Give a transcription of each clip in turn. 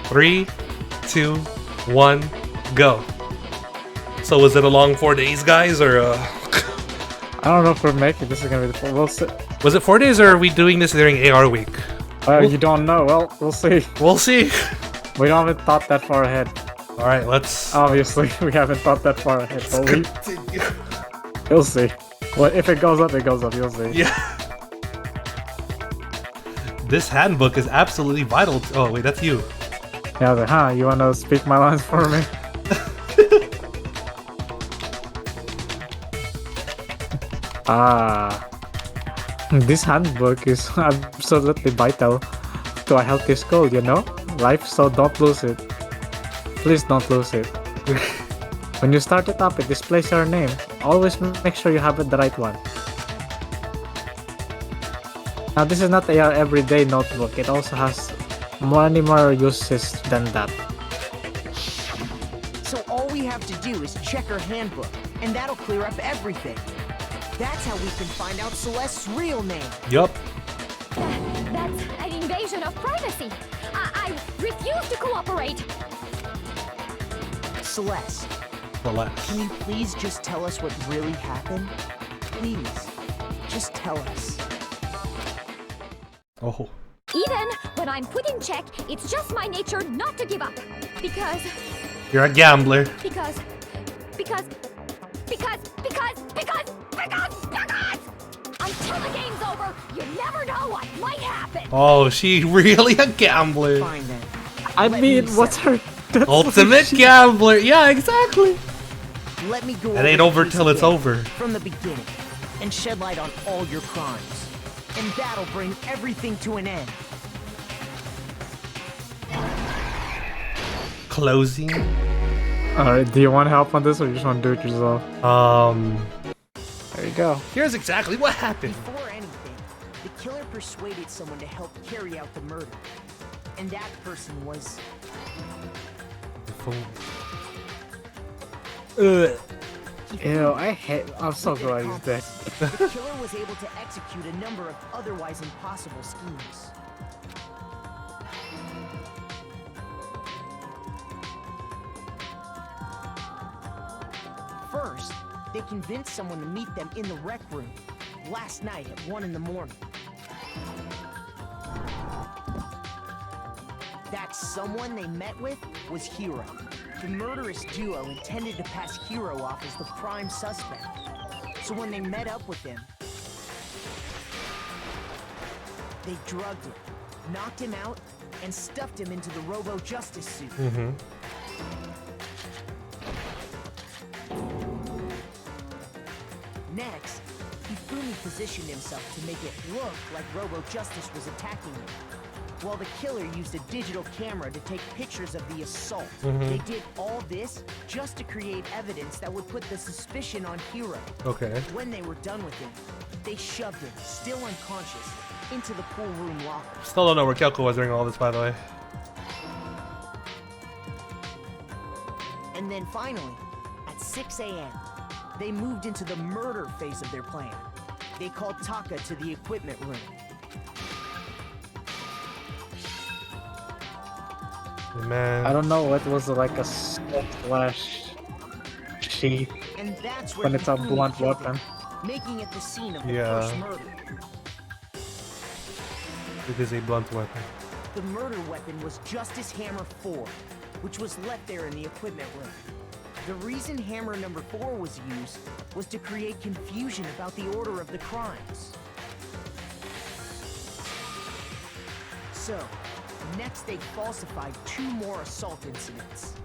Three, 2, 1, go. So was it a long 4 days, guys, or I don't know if we're making this is gonna be the we'll see. Was it 4 days, or are we doing this during AR week? You don't know. Well, we'll see. We'll see. We haven't thought that far ahead. All right, let's. Obviously, we haven't thought that far ahead. But you'll see. Well, if it goes up, it goes up. You'll see. Yeah. This handbook is absolutely vital. Oh wait, that's you. Yeah, I was like, huh? You wanna speak my lines for me? This handbook is absolutely vital to a healthy school, you know? Life, so don't lose it. Please don't lose it. When you start it up, it displays your name. Always make sure you have it the right one. Now, this is not a everyday notebook. It also has many more uses than that. So all we have to do is check her handbook, and that'll clear up everything. That's how we can find out Celeste's real name. Yup. That's an invasion of privacy. I refuse to cooperate. Celeste, can you please just tell us what really happened? Please, just tell us. Oh. Even when I'm put in check, it's just my nature not to give up. Because You're a gambler. Because until the game's over, you never know what might happen. Oh, she really a gambler. Fine then. I mean, what's her... Ultimate gambler. Yeah, exactly. Let me go It ain't over the till case it's again, over. From the beginning, and shed light on all your crimes. And that'll bring everything to an end. Closing. Alright, do you want help on this or you just want to do it yourself? There you go. Here's exactly what happened. Before anything, the killer persuaded someone to help carry out the murder. And that person was... Ew, I'm so glad he's dead. The killer was able to execute a number of otherwise impossible schemes. First, they convinced someone to meet them in the rec room last night at 1 in the morning. That someone they met with was Hiro. The murderous duo intended to pass Hiro off as the prime suspect. So when they met up with him, they drugged him, knocked him out, and stuffed him into the Robo-Justice suit. Next, Hifumi positioned himself to make it look like Robo-Justice was attacking him, while the killer used a digital camera to take pictures of the assault. They did all this just to create evidence that would put the suspicion on Hiro. Okay. When they were done with him, they shoved him, still unconscious, into the pool room locker. Still don't know where Kyoko was during all this, by the way. And then finally, at 6 a.m., they moved into the murder phase of their plan. They called Taka to the equipment room. Man. I don't know what was like a slash sheath And that's where when it's a Hifumi blunt killed him, weapon. making it the scene of the Yeah. first murder. It is a blunt weapon. The murder weapon was Justice Hammer 4, which was left there in the equipment room. The reason Hammer number 4 was used was to create confusion about the order of the crimes. So, next they falsified 2 more assault incidents.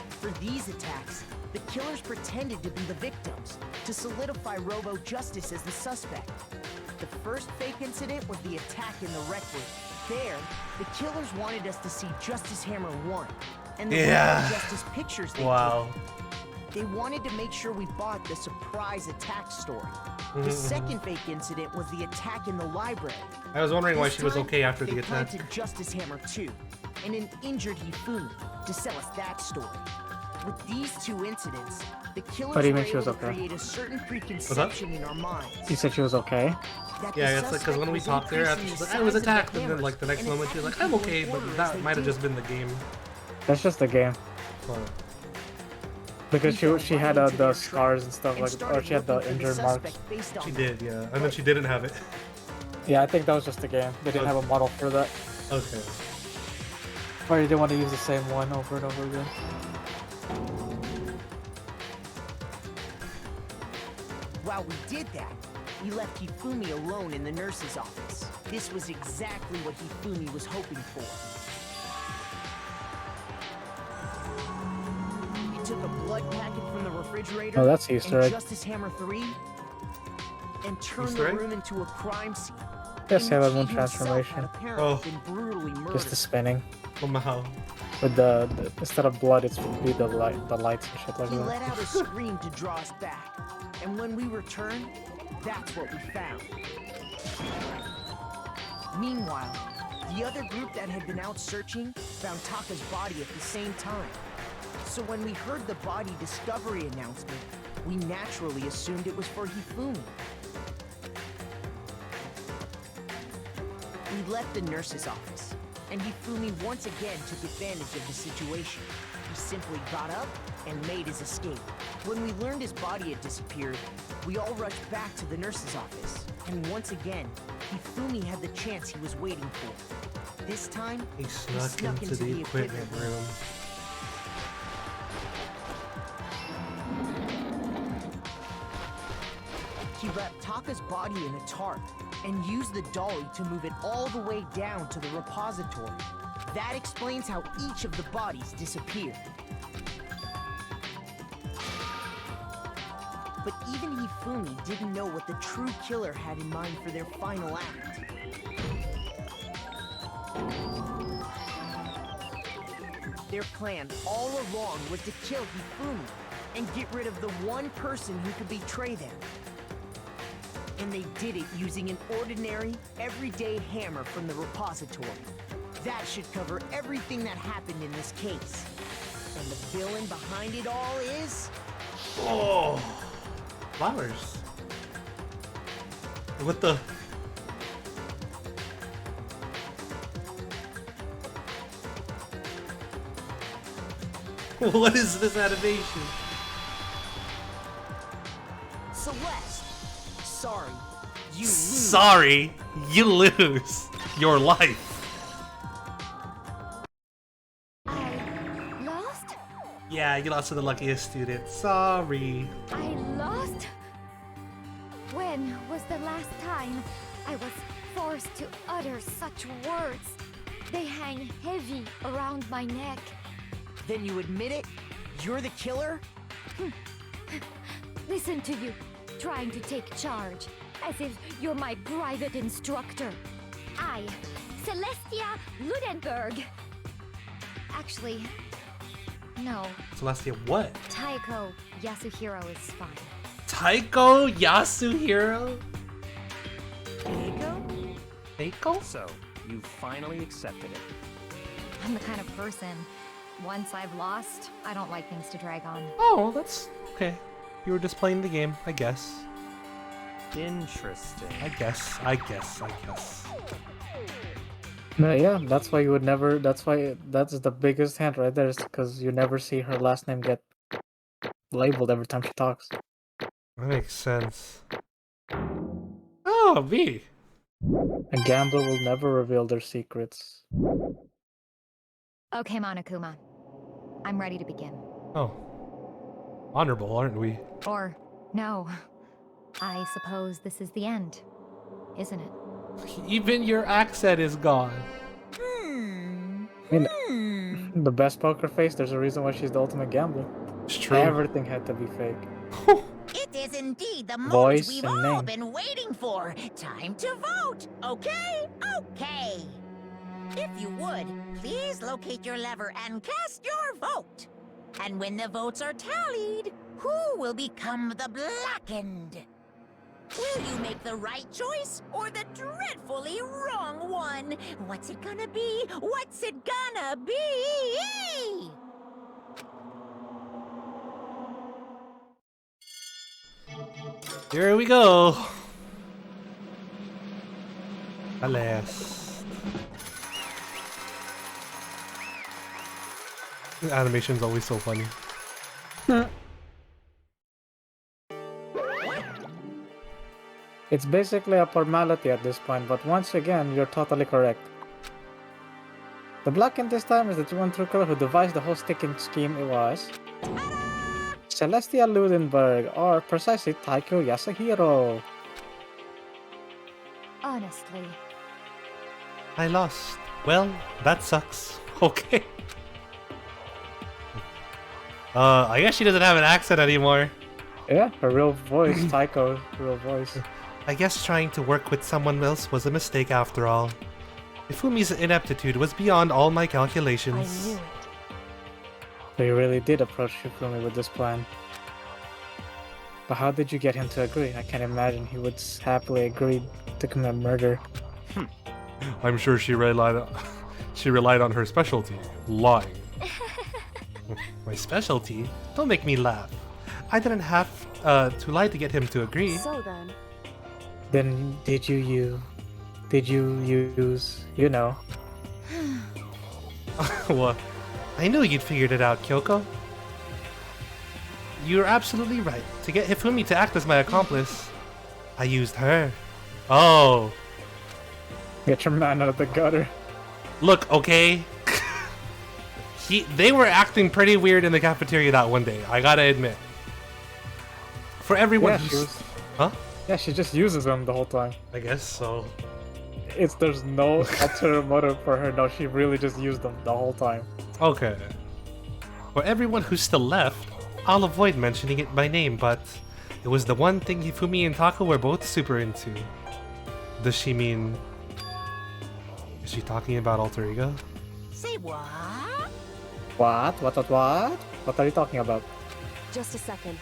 For these attacks, the killers pretended to be the victims to solidify Robo-Justice as the suspect. The first fake incident was the attack in the rec room. There, the killers wanted us to see Justice Hammer 1 and the Robo-Justice pictures they took. They wanted to make sure we bought the surprise attack story. The second fake incident was the attack in the library. I was wondering why This she was time, okay after the they attack. planted Justice Hammer 2 and an injured Hifumi to sell us that story. With these two incidents, the killers What do you were mean she was able to okay? create a certain preconception in our minds. You said she was okay? That Yeah, the it's like because when we suspect talked there, was she's increasing like, the I was size of the attacked, and then hammers like the next and moment she's like, attacking I'm people okay, in but order as that they might have did. just been the game. That's just the game. But Because We fell she right had into the their scars trap and stuff and like, or started she had the looking for injured marks. suspect based on she that. did, yeah. And then she didn't have it. Yeah, I think that was just the game. They didn't have a model for that. Okay. Or you didn't want to use the same one over and over again. While we did that, we left Hifumi alone in the nurse's office. This was exactly what Hifumi was hoping for. He took a blood packet from the refrigerator Oh, that's Easter and egg. Justice Hammer 3 and turned Easter the egg? room into a crime scene. Yes, in Sailor which Moon he himself transformation. had apparently Oh. been brutally murdered. Just the spinning. Somehow. With the instead of blood, it's would be the lights and shit like He that. let out a scream to draw us back, and when we returned, that's what we found. Meanwhile, the other group that had been out searching found Taka's body at the same time. So when we heard the body discovery announcement, we naturally assumed it was for Hifumi. We left the nurse's office, and Hifumi once again took advantage of the situation. He simply got up and made his escape. When we learned his body had disappeared, we all rushed back to the nurse's office. And once again, Hifumi had the chance he was waiting for. This time, He snuck snuck into the equipment room. He wrapped Taka's body in a tarp and used the dolly to move it all the way down to the repository. That explains how each of the bodies disappeared. But even Hifumi didn't know what the true killer had in mind for their final act. Their plan all along was to kill Hifumi and get rid of the one person who could betray them. And they did it using an ordinary, everyday hammer from the repository. That should cover everything that happened in this case. And the villain behind it all is... Oh! Flowers. What the? What is this animation? Celeste. Sorry, you lose. Sorry, you lose your life. I lost? Yeah, you lost to the luckiest student. Sorry. I lost? When was the last time I was forced to utter such words? They hang heavy around my neck. Then you admit it? You're the killer? Listen to you, trying to take charge, as if you're my private instructor. I, Celestialudenberg. Actually, no. Celestia, what? Taiko Yasuhiro is fine. Taiko Yasuhiro? Taiko? Taiko? So, you finally accepted it. I'm the kind of person, once I've lost, I don't like things to drag on. Oh, that's okay. You were just playing the game, I guess. Interesting. I guess. No, yeah, that's why you would never. That's why that's the biggest hint right there, is because you never see her last name get labeled every time she talks. That makes sense. Oh, me. A gambler will never reveal their secrets. Okay, Monokuma. I'm ready to begin. Oh. Honorable, aren't we? Or, no. I suppose this is the end, isn't it? Even your accent is gone. I mean, the best poker face, there's a reason why she's the ultimate gambler. It's true. Everything had to be fake. It is indeed the moment Voice we've and all name. been waiting for. Time to vote, okay? Okay. If you would, please locate your lever and cast your vote. And when the votes are tallied, who will become the blackened? Will you make the right choice or the dreadfully wrong one? What's it gonna be? What's it gonna be? Here we go. Alas. The animation's always so funny. It's basically a formality at this point, but once again, you're totally correct. The blackened this time is the one true killer who devised the whole sticking scheme. It was Celestialudenberg, or precisely Taiko Yasuhiro. Honestly, I lost. Well, that sucks. Okay. I guess she doesn't have an accent anymore. Yeah, her real voice, Taiko's real voice. I guess trying to work with someone else was a mistake after all. Hifumi's ineptitude was beyond all my I calculations. knew it. They really did approach Hifumi with this plan. But how did you get him to agree? I can't imagine he would happily agree to commit murder. I'm sure she relied on her specialty, lying. My specialty? Don't make me laugh. I didn't have to lie to get him to agree. So then, Then did you use, you know? Well, I knew you'd figured it out, Kyoko. You're absolutely right. To get Hifumi to act as my accomplice, I used her. Oh. Get your man out of the gutter. Look, okay? They were acting pretty weird in the cafeteria that one day, I gotta admit. For everyone Yeah, who's... Huh? Yeah, she just uses them the whole time. I guess so. There's no ulterior motive for her. No, she really just used them the whole time. Okay. For everyone who's still left, I'll avoid mentioning it by name, but it was the one thing Hifumi and Taka were both super into. Does she mean... Is she talking about alter ego? Say what? What? What are you talking about? just a second.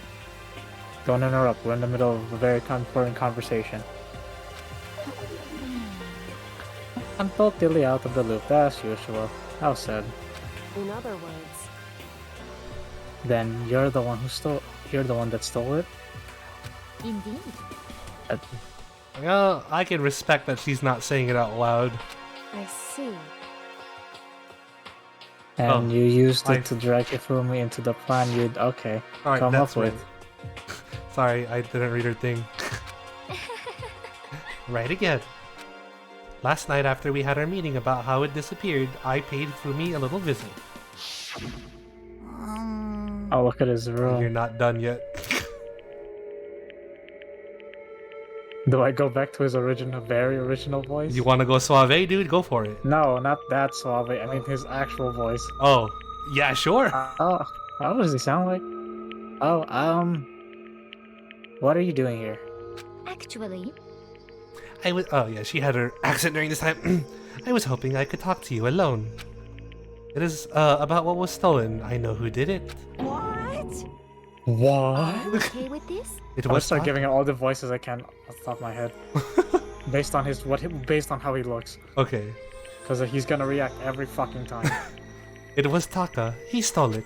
Don't interrupt. We're in the middle of a very important conversation. I'm totally out of the loop, as usual. How sad. In other words, Then you're the one who stole. You're the one that stole it. indeed. Well, I can respect that she's not saying it out loud. I see. And Oh, you used I- it to drag Hifumi into the plan you'd Alright, come that's up with. right. Sorry, I didn't read her thing. Right again. Last night after we had our meeting about how it disappeared, I paid Fumi a little visit. Oh, look at his You're room. not done yet. Do I go back to his original, very original voice? You wanna go suave, dude? Go for it. No, not that suave. I mean his actual voice. Oh, yeah, sure. Oh, how does he sound like? Oh, what are you doing here? Actually, I was. Oh, yeah, she had her accent during this time. I was hoping I could talk to you alone. It is about what was stolen. I know who did it. What? What? you okay with this? It I'll was start Ta- giving him all the voices I can off the top of my head, based on based on how he looks, Okay. because he's gonna react every fucking time. It was Taka. He stole it.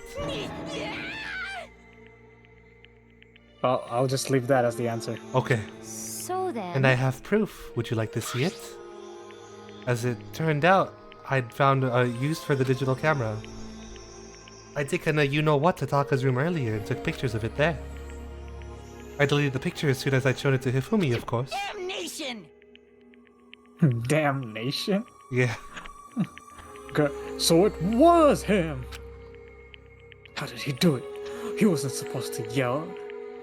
Well, I'll just leave that as the answer. Okay. So then, And I have proof. Would you like to see it? As it turned out, I'd found used for the digital camera. I'd taken a you-know-what to Taka's room earlier and took pictures of it there. I deleted the picture as soon as I'd shown it to Hifumi, of course. Damnation! Damnation. Yeah. So it was him. How did he do it? He wasn't supposed to yell.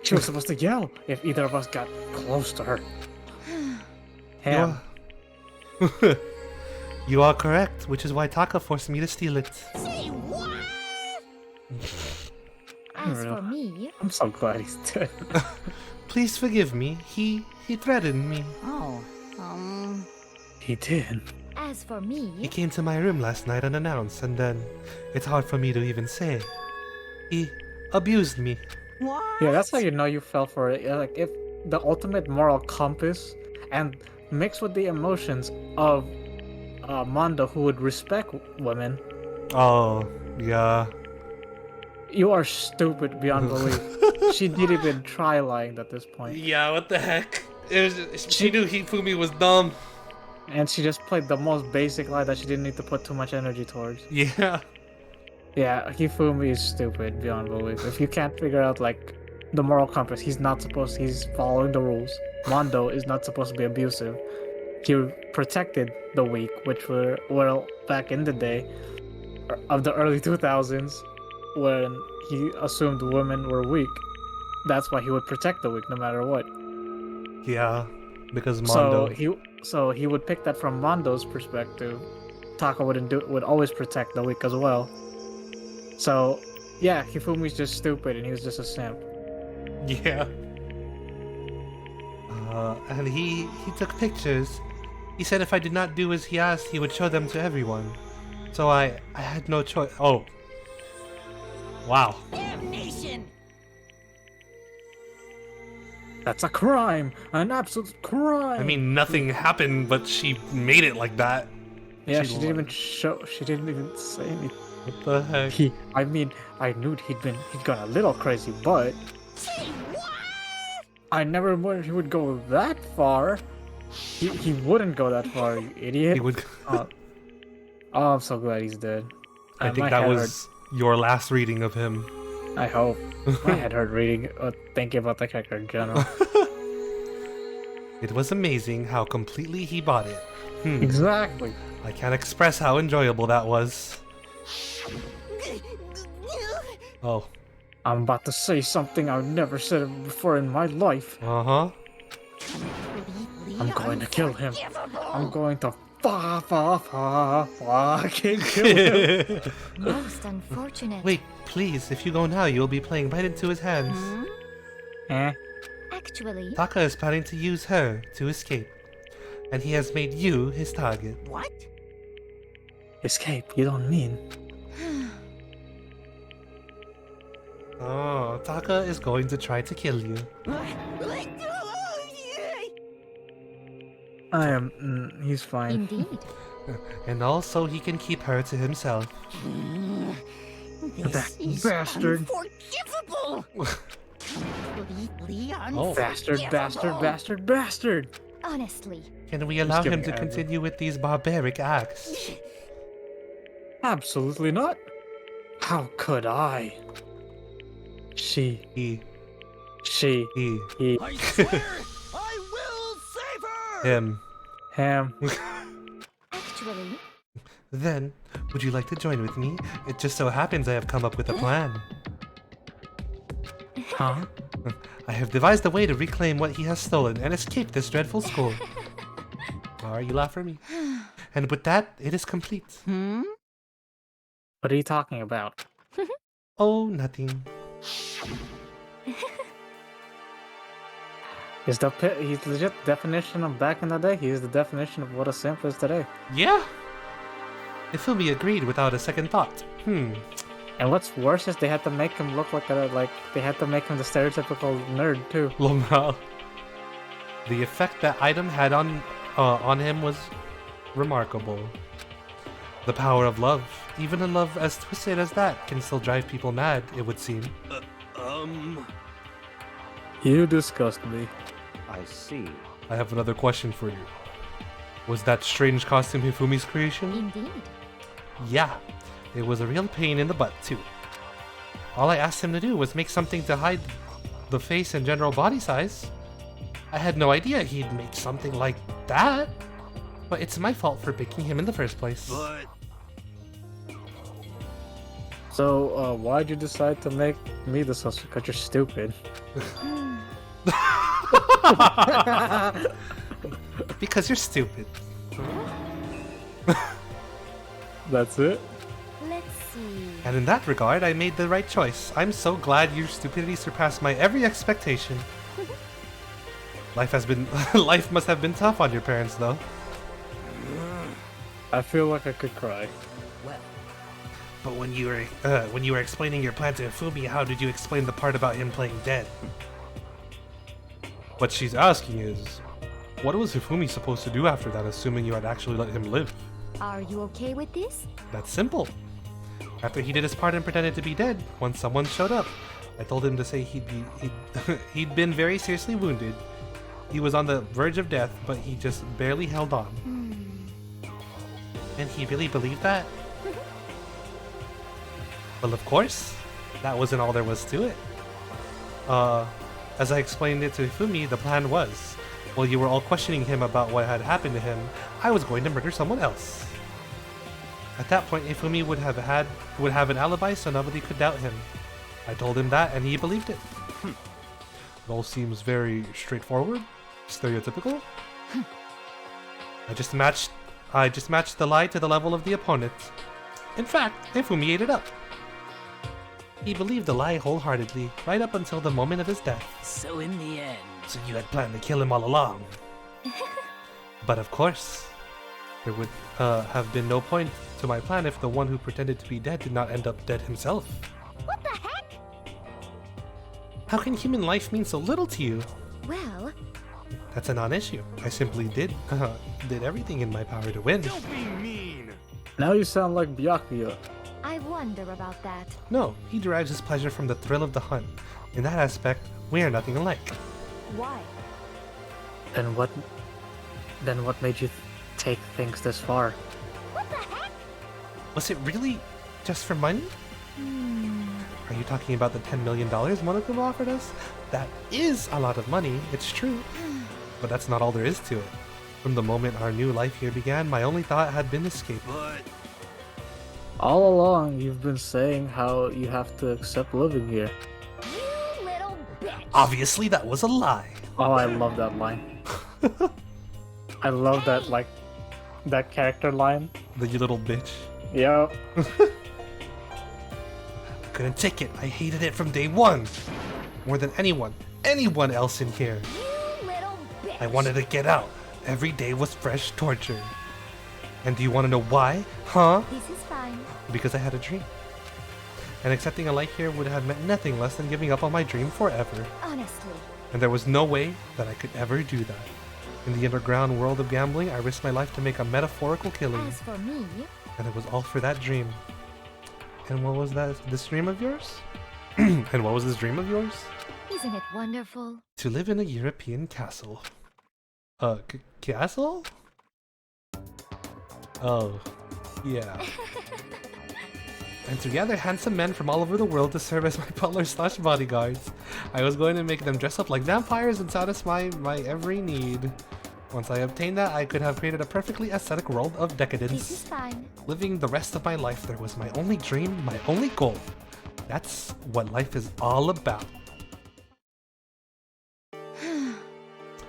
She was supposed to yell if either of us got close to her. Him. You are correct, which is why Taka forced me to steal it. Say what? as for me, I'm so glad he's dead. Please forgive me. He threatened me. Oh, He did. as for He me, came to my room last night unannounced, and then it's hard for me to even say. He abused me. what? Yeah, that's how you know you fell for it. Yeah, like if the ultimate moral compass and mixed with the emotions of Mondo, who would respect women, Oh, yeah. you are stupid beyond belief. she didn't even try lying at this point. Yeah, what the heck? She knew Hifumi was dumb. And she just played the most basic lie that she didn't need to put too much energy towards. Yeah. Yeah, Hifumi is stupid beyond belief. If you can't figure out, like, the moral compass, he's following the rules. Mondo is not supposed to be abusive. He protected the weak, which were, well, back in the day of the early 2000s, when he assumed women were weak. That's why he would protect the weak no matter what. Yeah, because Mondo. So he would pick that from Mondo's perspective. Taka would always protect the weak as well. So, yeah, Hifumi's just stupid and he was just a simp. Yeah. And he took pictures. He said if I did not do as he asked, he would show them to everyone. So I had no choice. Oh. Wow. Damnation! That's a crime! An absolute crime! I mean, nothing happened, but she made it like that. yeah, she didn't even say anything. What the heck? I knew he'd gone a little crazy, but Say what? I never wondered he would go that far. He wouldn't go that far, you idiot. He would. Oh, I'm so glad he's dead. I think my that head was your last reading of him. hurt. I hope. My head hurt reading, thinking about the character in general. It was amazing how completely he bought it. Exactly. I can't express how enjoyable that was. Oh. I'm about to say something I've never said before in my life. Uh-huh. I'm going to kill him. I'm going to fucking kill him. Most unfortunate. Wait, please, if you go now, you'll be playing right into his hands. Eh? Actually, Taka is planning to use her to escape. And he has made you his target. What? Escape? You don't mean? Oh, Taka is going to try to kill you. He's fine. indeed. And also he can keep her to himself. This That is bastard. unforgivable! Completely Oh. Bastard! Honestly, Can we allow him giving to her- continue with these barbaric acts? Absolutely not. How could I? He. He. I swear, I will save her! Him. Him. actually, Then, would you like to join with me? It just so happens I have come up with a plan. Huh? I have devised a way to reclaim what he has stolen and escape this dreadful school. Alright, you laugh for me. And with that, it is complete. What are you talking about? Oh, nothing. He's legit definition of back in the day. He's the definition of what a simp is today. Yeah. Ifumi agreed without a second thought. And what's worse is they had to make him look like they had to make him the stereotypical nerd too. Lomao. The effect that item had on him was remarkable. The power of love, even a love as twisted as that, can still drive people mad, it would seem. You disgust me. I see. I have another question for you. Was that strange costume Hifumi's creation? indeed. Yeah, it was a real pain in the butt too. All I asked him to do was make something to hide the face and general body size. I had no idea he'd make something like that. But it's my fault for picking him in the first place. But So, why'd you decide to make me the suspect? Because you're stupid. Because you're stupid. That's it? Let's see. And in that regard, I made the right choice. I'm so glad your stupidity surpassed my every expectation. Life must have been tough on your parents, though. I feel like I could cry. But when you were explaining your plan to Hifumi, how did you explain the part about him playing dead? What she's asking is, what was Hifumi supposed to do after that, assuming you had actually let him live? Are you okay with this? That's simple. After he did his part and pretended to be dead, when someone showed up, I told him to say he'd been very seriously wounded. He was on the verge of death, but he just barely held on. And he really believed that? Well, of course. That wasn't all there was to it. As I explained it to Hifumi, the plan was, while you were all questioning him about what had happened to him, I was going to murder someone else. At that point, Hifumi would have an alibi, so nobody could doubt him. I told him that, and he believed it. It all seems very straightforward, stereotypical. I just matched the lie to the level of the opponent. In fact, Hifumi ate it up. He believed the lie wholeheartedly, right up until the moment of his death. So in the end... So you had planned to kill him all along. But of course, there would have been no point to my plan if the one who pretended to be dead did not end up dead himself. What the heck? How can human life mean so little to you? Well, That's a non-issue. I simply did everything in my power to win. Don't be mean! Now you sound like Byakuya. I wonder about that. No, he derives his pleasure from the thrill of the hunt. In that aspect, we are nothing alike. Why? Then what made you take things this far? What the heck? Was it really just for money? Are you talking about the $10 million Monokuma offered us? That is a lot of money, it's true. But that's not all there is to it. From the moment our new life here began, my only thought had been escape. But... All along, you've been saying how you have to accept living here. You little bitch! Obviously, that was a lie. Oh, I love that line. I love that, like, that character line. The you little bitch. Yeah. I couldn't take it. I hated it from day one. More than anyone else in here. You little bitch! I wanted to get out. Every day was fresh torture. And do you want to know why? Huh? This is fine. Because I had a dream. And accepting a life here would have meant nothing less than giving up on my dream forever. Honestly. And there was no way that I could ever do that. In the underground world of gambling, I risked my life to make a metaphorical killing. As for me, And it was all for that dream. And what was this dream of yours? And what was this dream of yours? isn't it wonderful? To live in a European castle. Castle? Oh, yeah. And to gather handsome men from all over the world to serve as my butlers/bodyguards. I was going to make them dress up like vampires and satisfy my every need. Once I obtained that, I could have created a perfectly aesthetic world of decadence. This is fine. Living the rest of my life there was my only dream, my only goal. That's what life is all about.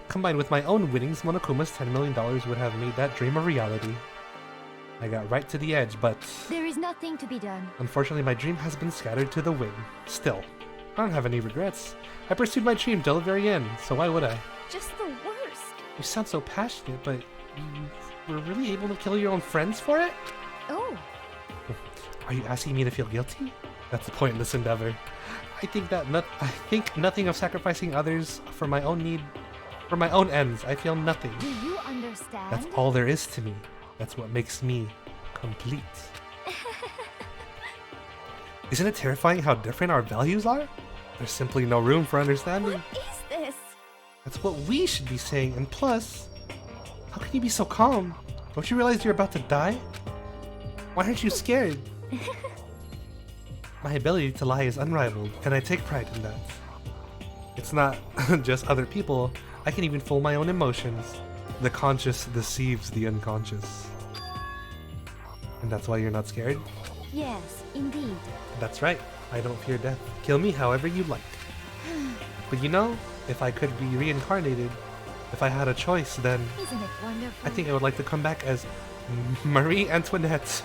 Combined with my own winnings, Monokuma's $10 million would have made that dream a reality. I got right to the edge, but There is nothing to be done. unfortunately my dream has been scattered to the wind. Still, I don't have any regrets. I pursued my dream till the very end, so why would I? Just the worst. You sound so passionate, but you were really able to kill your own friends for it? Oh, Are you asking me to feel guilty? That's a pointless endeavor. I think nothing of sacrificing others for my own need, for my own ends. I feel nothing. do you understand? That's all there is to me. That's what makes me complete. Isn't it terrifying how different our values are? There's simply no room for understanding. What is this? That's what we should be saying, and plus, how can you be so calm? Don't you realize you're about to die? Why aren't you scared? My ability to lie is unrivaled, and I take pride in that. It's not just other people, I can even fool my own emotions. The conscious deceives the unconscious. And that's why you're not scared? Yes, indeed. That's right, I don't fear death. Kill me however you like. But you know, if I could be reincarnated, if I had a choice, then Isn't it wonderful? I think I would like to come back as Marie Antoinette.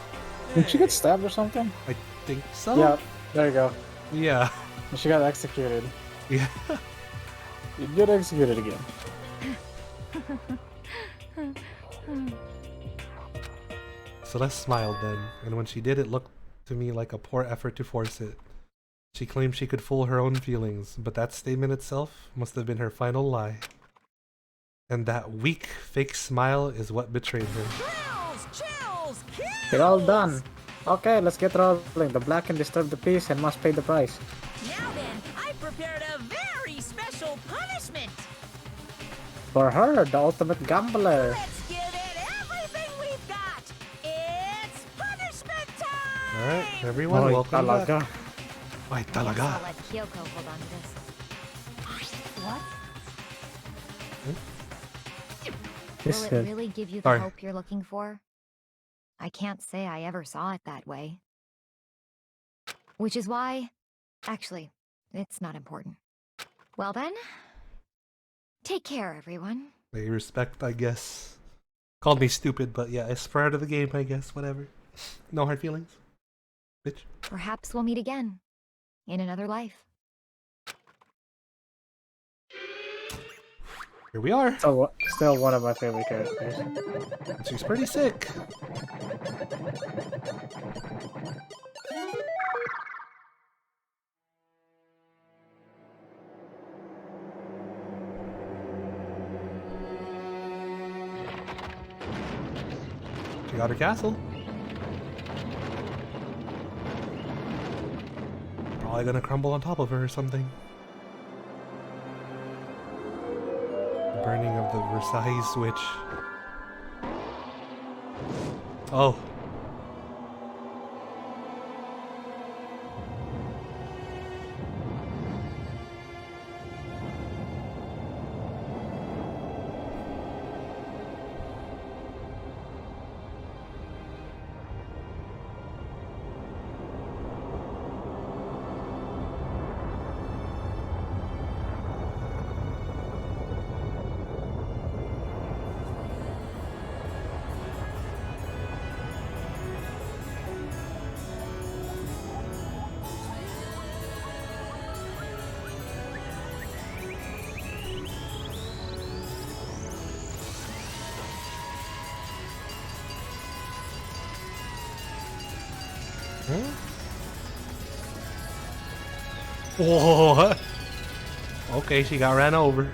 Did she get stabbed or something? I think so? Yeah, there you go. Yeah. She got executed. Yeah. You get executed again. Celeste smiled then, and when she did, it looked to me like a poor effort to force it. She claimed she could fool her own feelings, but that statement itself must have been her final lie. And that weak, fake smile is what betrayed her. Chills! We're all done. Okay, let's get rolling. The black can disturb the peace and must pay the price. Now then, For her, the ultimate gambler. Let's give it everything we've got. It's punishment time. Alright, everyone, Oy, welcome talaga. back. Ay, I'll talaga. let Kyoko hold on to this. What? This Will it is really give you the Sorry. hope you're looking for? I can't say I ever saw it that way. Which is why... Actually, it's not important. Well then... Take care, everyone. They respect, I guess. Called me stupid, but yeah, it's part of the game, I guess. Whatever. No hard feelings. Bitch. Perhaps we'll meet again. In another life. Here we are. still one of my favorite characters. She's pretty sick. She got her castle. Probably gonna crumble on top of her or something. The burning of the Versailles switch. Oh. Whoa! Okay, she got ran over.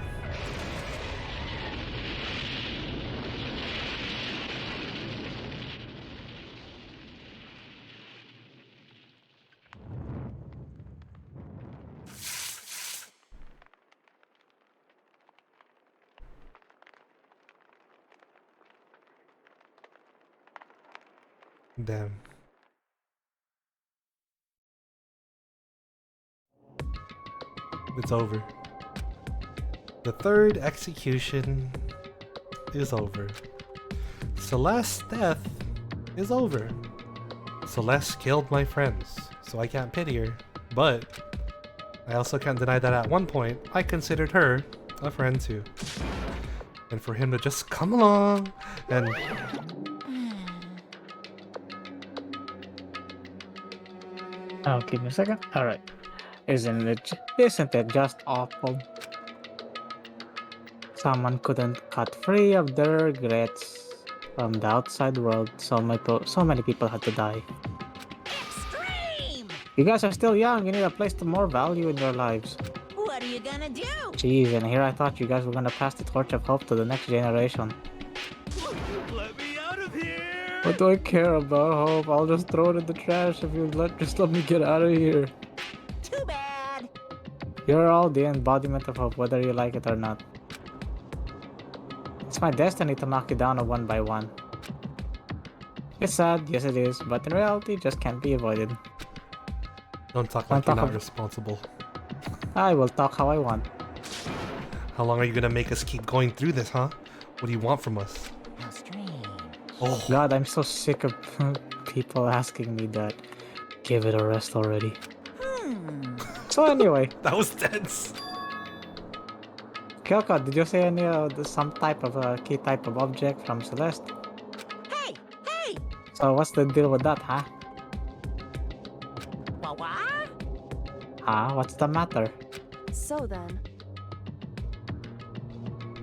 Damn. It's over. The third execution is over. Celeste's death is over. Celeste killed my friends, so I can't pity her. But I also can't deny that at one point, I considered her a friend too. And for him to just come along and... Oh, give me a second. Alright. Isn't it just awful? Someone couldn't cut free of their regrets from the outside world, so many people had to die. Extreme! You guys are still young, you need a place to more value in your lives. What are you gonna do? Jeez, and here I thought you guys were gonna pass the torch of hope to the next generation. Let me out of here! What do I care about hope? I'll just throw it in the trash if you just let me get out of here. Too bad. You're all the embodiment of hope, whether you like it or not. It's my destiny to knock you down one by one. It's sad, yes it is, but in reality, it just can't be avoided. Don't talk like you're not responsible. I will talk how I want. How long are you gonna make us keep going through this, huh? What do you want from us? How strange. Oh, God, I'm so sick of people asking me that. Give it a rest already. So anyway, that was tense. Kyoko, did you say any some type of key type of object from Celeste? Hey! Hey! So what's the deal with that, huh? What? Huh? What's the matter? So then,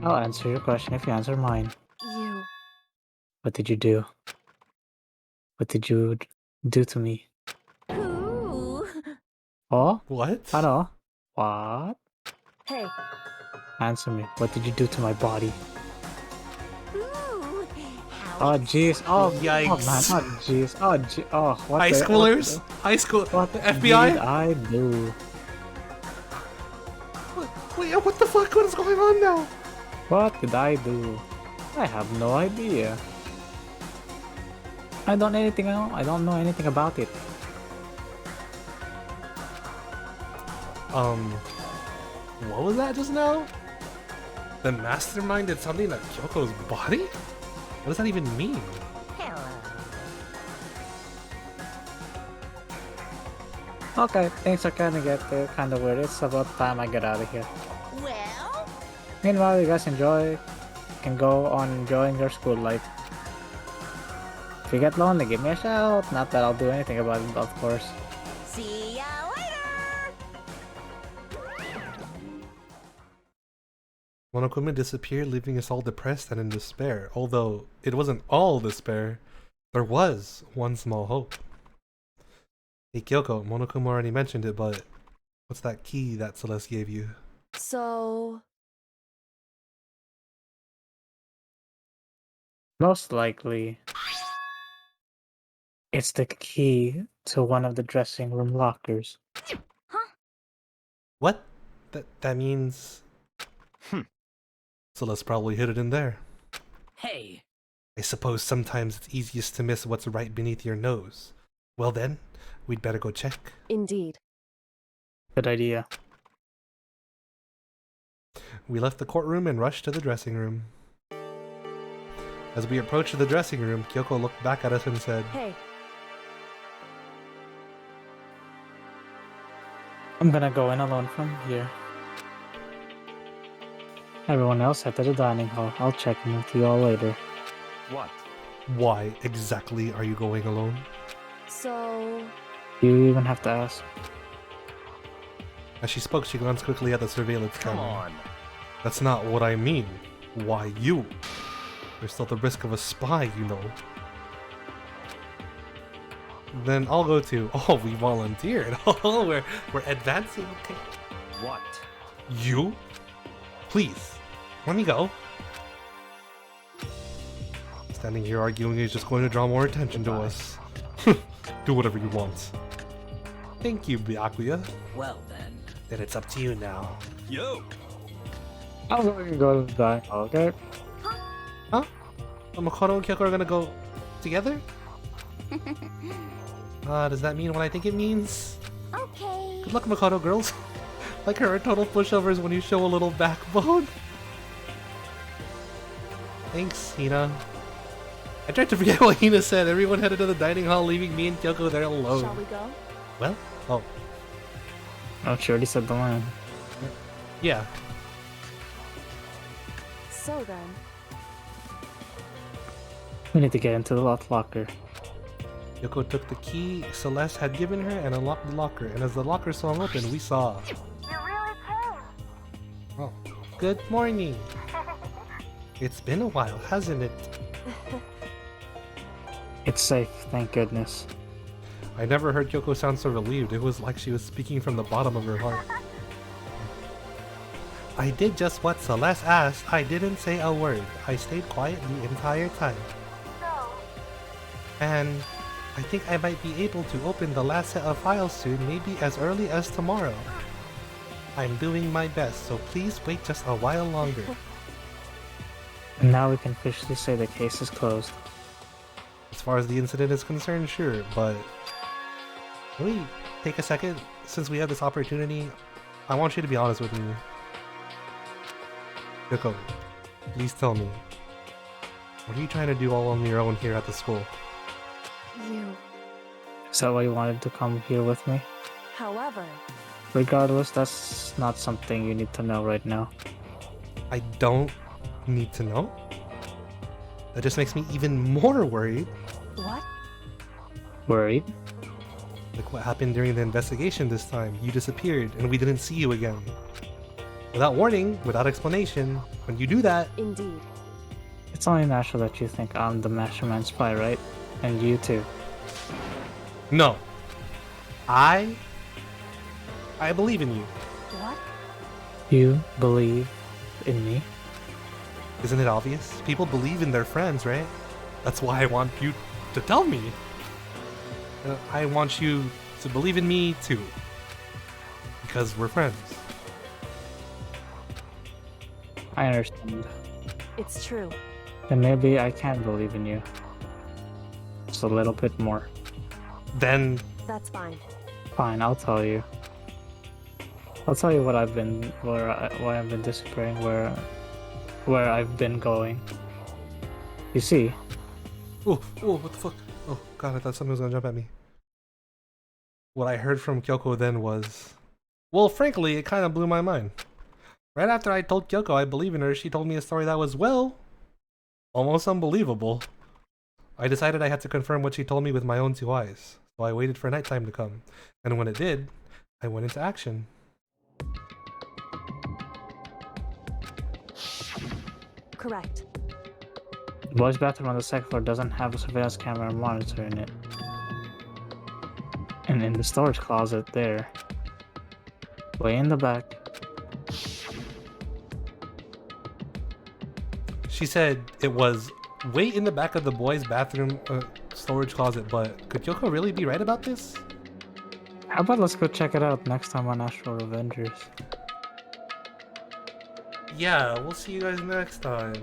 I'll answer your question if you answer mine. you... What did you do? What did you do to me? Ooh. Oh? What? I know. What? Hey, Answer me. What did you do to my body? Ooh. Oh jeez. Oh Yikes. Oh man. Oh jeez. Oh gee. Oh what? High schoolers? High school? What FBI? did I do? Wait, what the fuck? What is going on now? What did I do? I have no idea. I don't know anything about it. What was that just now? The mastermind did something to Kyoko's body? What does that even mean? Hello. Okay, things are kinda weird. It's about time I get out of here. Well, Meanwhile, you guys can go on enjoying your school life. If you get lonely, give me a shout. Not that I'll do anything about it, of course. see ya later! Monokuma disappeared, leaving us all depressed and in despair. Although it wasn't all despair, there was one small hope. Hey Kyoko, Monokuma already mentioned it, but what's that key that Celeste gave you? So, Most likely, it's the key to one of the dressing room lockers. What? That means... Celeste probably hid it in there. Hey, I suppose sometimes it's easiest to miss what's right beneath your nose. Well then, we'd better go check. indeed. Good idea. We left the courtroom and rushed to the dressing room. As we approached the dressing room, Kyoko looked back at us and said, Hey, I'm gonna go in alone from here. Everyone else head to the dining hall. I'll check in with you all later. what? "Why exactly are you going alone?" so, You even have to ask. As she spoke, she glanced quickly at the surveillance Come camera. on. That's not what I mean. Why you? There's still the risk of a spy, you know. Then I'll go to, oh, we volunteered. Oh, we're advancing. Okay. What? You? Please, let me go. Standing here arguing is just going to draw more attention to us. Do whatever you want. Thank you, Byakuya. Well then. Then it's up to you now. Yo! I'm going to go to the dining hall, okay? Huh? Makoto and Kyoko are gonna go together? Does that mean what I think it means? Okay. Good luck, Makoto girls. Like her total pushovers when you show a little backbone. Thanks, Hina. I tried to forget what Hina said. Everyone headed to the dining hall, leaving me and Kyoko there alone. shall we go? Well, oh, Oh, she already said the line. yeah. So then, We need to get into the locker. Kyoko took the key Celeste had given her and unlocked the locker. And as the locker swung open, we saw... You really came. Oh, good morning. It's been a while, hasn't it? It's safe, thank goodness. I never heard Kyoko sound so relieved. It was like she was speaking from the bottom of her heart. I did just what Celeste asked. I didn't say a word. I stayed quiet the entire time. So, And I think I might be able to open the last set of files soon, maybe as early as tomorrow. I'm doing my best, so please wait just a while longer. And now we can officially say the case is closed. As far as the incident is concerned, sure, but... Can we take a second? Since we have this opportunity, I want you to be honest with me. Kyoko, please tell me. What are you trying to do all on your own here at the school? you. Is that why you wanted to come here with me? However, Regardless, that's not something you need to know right now. I don't need to know? That just makes me even more worried. what? Worried? Like what happened during the investigation this time. You disappeared and we didn't see you again. Without warning, without explanation, when you do that, Indeed. It's only natural that you think I'm the mastermind spy, right? And you too. no. I believe in you. What? You believe in me? Isn't it obvious? People believe in their friends, right? That's why I want you to tell me. I want you to believe in me too. Because we're friends. I understand. It's true. And maybe I can believe in you. Just a little bit more. Then That's fine. Fine, I'll tell you. I'll tell you what I've been, why I've been disappearing, where I've been going. You see, oh, what the fuck? Oh god, I thought something was gonna jump at me. What I heard from Kyoko then was, well, frankly, it kind of blew my mind. Right after I told Kyoko I believe in her, she told me a story that was, well, almost unbelievable. I decided I had to confirm what she told me with my own 2 eyes, so I waited for nighttime to come, and when it did, I went into action. Correct. the boys' bathroom on the second floor doesn't have a surveillance camera or monitor in it. And in the storage closet there, way in the back, She said it was way in the back of the boys' bathroom storage closet, but could Kyoko really be right about this? how about let's go check it out next time on Astral Revengers? Yeah, we'll see you guys next time.